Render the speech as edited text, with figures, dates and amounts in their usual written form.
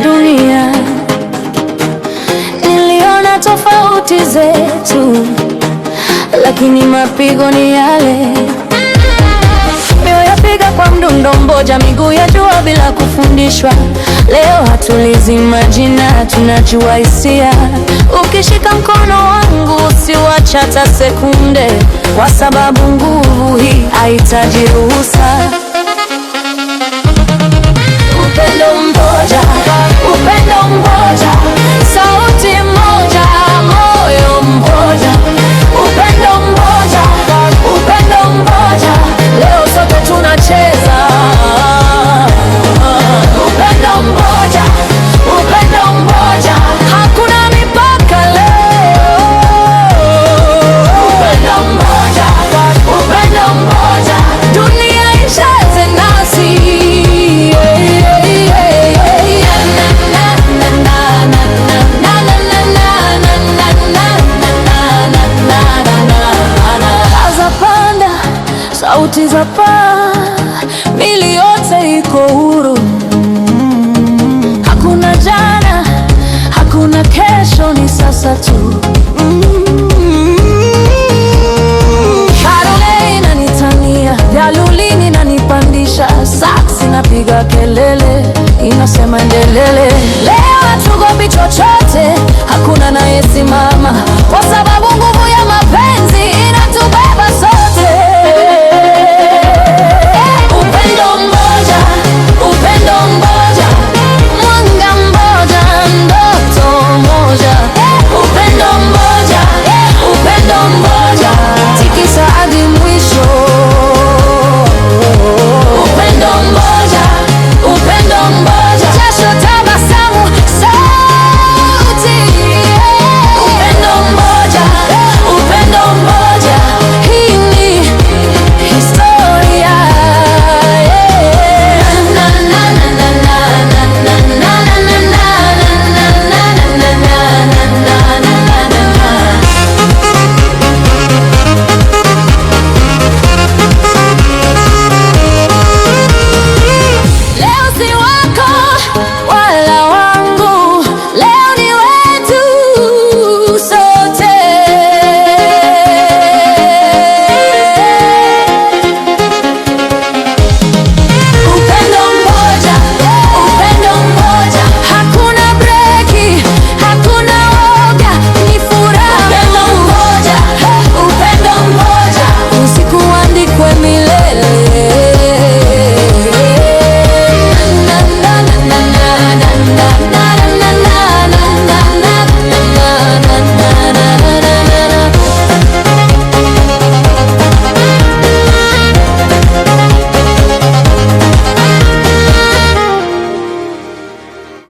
dunia. Niliona tofauti zetu, lakini mapigo ni yale. Mioyo yapiga kwa mdundo mmoja, miguu ya jua bila kufundishwa. Leo hatulizi majina, tunajua hisia. Ukishika mkono wangu usiwache hata sekunde, kwa sababu nguvu hii haihitaji ruhusa. Upendo mmoja, upendo mmoja, sauti moja, moyo mmoja. Upendo mmoja, upendo mmoja, leo sote tunacheza. Upendo mmoja, upendo mmoja, hakuna mipaka leo. Upendo mmoja, upendo mmoja, dunia icheze nasi. Sauti za paa, mili yote iko huru. Hakuna jana, hakuna kesho, ni sasa tu. Karole inanitania, violini inanipandisha, sax inapiga kelele, inasema endelele. Leo hatugopi chochote, hakuna anayesimama, kwa sababu nguvu